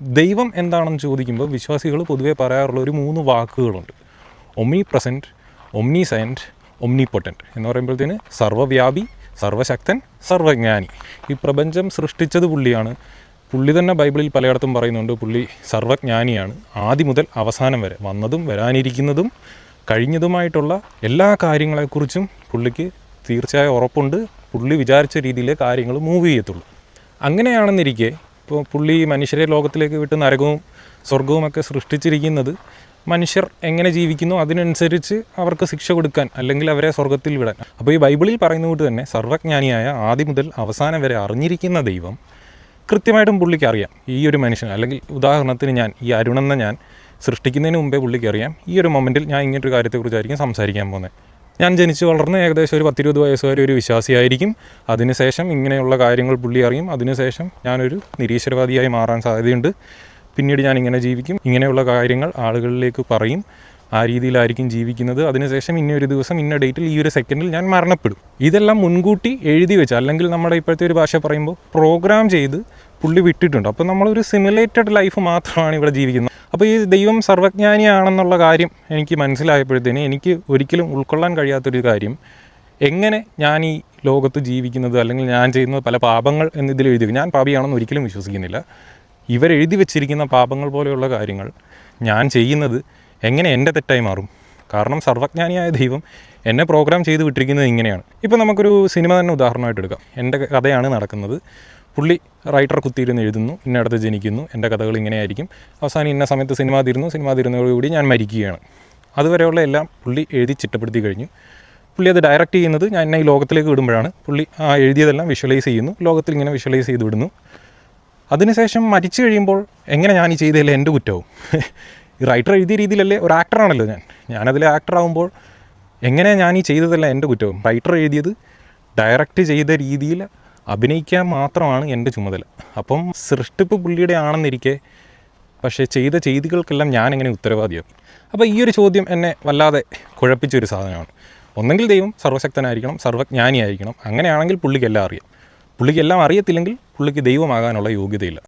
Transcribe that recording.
ദൈവം എന്താണെന്ന് ചോദിക്കുമ്പോൾ വിശ്വാസികൾ പൊതുവേ പറയാറുള്ള ഒരു 3 വാക്കുകളുണ്ട്. Omnipresent, omniscient, omnipotent എന്ന് പറയുമ്പോഴത്തേന് സർവ്വവ്യാപി, സർവ്വശക്തൻ, സർവ്വജ്ഞാനി. ഈ പ്രപഞ്ചം സൃഷ്ടിച്ചത് പുള്ളിയാണ്. പുള്ളി തന്നെ ബൈബിളിൽ പലയിടത്തും പറയുന്നുണ്ട് പുള്ളി സർവ്വജ്ഞാനിയാണ്. ആദ്യം മുതൽ അവസാനം വരെ വന്നതും വരാനിരിക്കുന്നതും കഴിഞ്ഞതുമായിട്ടുള്ള എല്ലാ കാര്യങ്ങളെക്കുറിച്ചും പുള്ളിക്ക് തീർച്ചയായും ഉറപ്പുണ്ട്. പുള്ളി വിചാരിച്ച രീതിയിലെ കാര്യങ്ങൾ മൂവ് ചെയ്യത്തുള്ളൂ. അങ്ങനെയാണെന്നിരിക്കെ ഇപ്പോൾ പുള്ളി മനുഷ്യരെ ലോകത്തിലേക്ക് വിട്ട് നരകവും സ്വർഗവുമൊക്കെ സൃഷ്ടിച്ചിരിക്കുന്നത് മനുഷ്യർ എങ്ങനെ ജീവിക്കുന്നു അതിനനുസരിച്ച് അവർക്ക് ശിക്ഷ കൊടുക്കാൻ, അല്ലെങ്കിൽ അവരെ സ്വർഗത്തിൽ വിടാൻ. അപ്പോൾ ഈ ബൈബിളിൽ പറയുന്നത് തന്നെ സർവ്വജ്ഞാനിയായ ആദ്യം മുതൽ അവസാനം വരെ അറിഞ്ഞിരിക്കുന്ന ദൈവം കൃത്യമായിട്ടും പുള്ളിക്ക് അറിയാം ഈ ഒരു മനുഷ്യൻ, അല്ലെങ്കിൽ ഉദാഹരണത്തിന് ഈ അരുണെന്ന ഞാൻ സൃഷ്ടിക്കുന്നതിന് മുമ്പേ പുള്ളിക്ക് അറിയാം ഈ ഒരു മൊമെൻറ്റിൽ ഞാൻ ഇങ്ങനൊരു കാര്യത്തെക്കുറിച്ചായിരിക്കും സംസാരിക്കാൻ പോകുന്നത്. ഞാൻ ജനിച്ച് വളർന്ന് ഏകദേശം ഒരു 10-20 വയസ്സ് വരെ ഒരു വിശ്വാസിയായിരിക്കും. അതിനുശേഷം ഇങ്ങനെയുള്ള കാര്യങ്ങൾ പുള്ളി അറിയും. അതിനുശേഷം ഞാനൊരു നിരീശ്വരവാദിയായി മാറാൻ സാധ്യതയുണ്ട്. പിന്നീട് ഞാൻ ഇങ്ങനെ ജീവിക്കും, ഇങ്ങനെയുള്ള കാര്യങ്ങൾ ആളുകളിലേക്ക് പറയും, ആ രീതിയിലായിരിക്കും ജീവിക്കുന്നത്. അതിനുശേഷം ഇന്നൊരു ദിവസം ഇന്ന ഡേറ്റിൽ ഈ ഒരു സെക്കൻഡിൽ ഞാൻ മരണപ്പെടും. ഇതെല്ലാം മുൻകൂട്ടി എഴുതി വെച്ച്, അല്ലെങ്കിൽ നമ്മുടെ ഇപ്പോഴത്തെ ഒരു ഭാഷ പറയുമ്പോൾ പ്രോഗ്രാം ചെയ്ത് പുള്ളി വിട്ടിട്ടുണ്ട്. അപ്പോൾ നമ്മളൊരു സിമുലേറ്റഡ് ലൈഫ് മാത്രമാണ് ഇവിടെ ജീവിക്കുന്നത്. അപ്പോൾ ഈ ദൈവം സർവ്വജ്ഞാനിയാണെന്നുള്ള കാര്യം എനിക്ക് മനസ്സിലായപ്പോഴത്തേന് എനിക്ക് ഒരിക്കലും ഉൾക്കൊള്ളാൻ കഴിയാത്തൊരു കാര്യം, എങ്ങനെ ഞാൻ ഈ ലോകത്ത് ജീവിക്കുന്നത്, അല്ലെങ്കിൽ ഞാൻ ചെയ്യുന്നത് പല പാപങ്ങൾ എന്നിതിൽ എഴുതി, ഞാൻ പാപിയാണെന്ന് ഒരിക്കലും വിശ്വസിക്കുന്നില്ല. ഇവരെഴുതി വെച്ചിരിക്കുന്ന പാപങ്ങൾ പോലെയുള്ള കാര്യങ്ങൾ ഞാൻ ചെയ്യുന്നത് എങ്ങനെ എൻ്റെ തെറ്റായി മാറും? കാരണം സർവ്വജ്ഞാനിയായ ദൈവം എന്നെ പ്രോഗ്രാം ചെയ്ത് വിട്ടിരിക്കുന്നത് ഇങ്ങനെയാണ്. ഇപ്പോൾ നമുക്കൊരു സിനിമ തന്നെ ഉദാഹരണമായിട്ട് എടുക്കാം. എൻ്റെ കഥയാണ് നടക്കുന്നത്. പുള്ളി റൈറ്റർ കുത്തിയിരുന്ന് എഴുതുന്നു, ഇന്നടത്ത് ജനിക്കുന്നു, എൻ്റെ കഥകൾ ഇങ്ങനെയായിരിക്കും, അവസാനം ഇന്ന സമയത്ത് സിനിമ തീരുന്നതോടുകൂടി ഞാൻ മരിക്കുകയാണ്. അതുവരെയുള്ള എല്ലാം പുള്ളി എഴുതി ചിട്ടപ്പെടുത്തി കഴിഞ്ഞു. പുള്ളി അത് ഡയറക്റ്റ് ചെയ്യുന്നത് ഞാൻ എന്നെ ഈ ലോകത്തിലേക്ക് വിടുമ്പോഴാണ്. പുള്ളി ആ എഴുതിയതെല്ലാം വിഷ്വലൈസ് ചെയ്യുന്നു, ലോകത്തിൽ ഇങ്ങനെ വിഷ്വലൈസ് ചെയ്ത് വിടുന്നു. അതിനുശേഷം മരിച്ചു കഴിയുമ്പോൾ എങ്ങനെ ഞാൻ ഈ ചെയ്തതല്ലേ എൻ്റെ കുറ്റവും? ഈ റൈറ്റർ എഴുതിയ രീതിയിലല്ലേ, ഒരു ആക്ടറാണല്ലോ ഞാനതിലെ ആക്ടറാകുമ്പോൾ എങ്ങനെ ഞാൻ ഈ ചെയ്തതല്ല എൻ്റെ കുറ്റവും? റൈറ്റർ എഴുതിയത് ഡയറക്റ്റ് ചെയ്ത രീതിയിൽ അഭിനയിക്കാൻ മാത്രമാണ് എൻ്റെ ചുമതല. അപ്പം സൃഷ്ടിപ്പ് പുള്ളിയുടെ ആണെന്നിരിക്കെ പക്ഷേ ചെയ്ത ചെയ്തികൾക്കെല്ലാം ഞാൻ എങ്ങനെ ഉത്തരവാദിയാകും? അപ്പോൾ ഈ ഒരു ചോദ്യം എന്നെ വല്ലാതെ കുഴപ്പിച്ചൊരു സാധനമാണ്. ഒന്നെങ്കിൽ ദൈവം സർവ്വശക്തനായിരിക്കണം, സർവ്വജ്ഞാനിയായിരിക്കണം. അങ്ങനെയാണെങ്കിൽ പുള്ളിക്കെല്ലാം അറിയാം. പുള്ളിക്കെല്ലാം അറിയത്തില്ലെങ്കിൽ പുള്ളിക്ക് ദൈവമാകാനുള്ള യോഗ്യതയില്ല.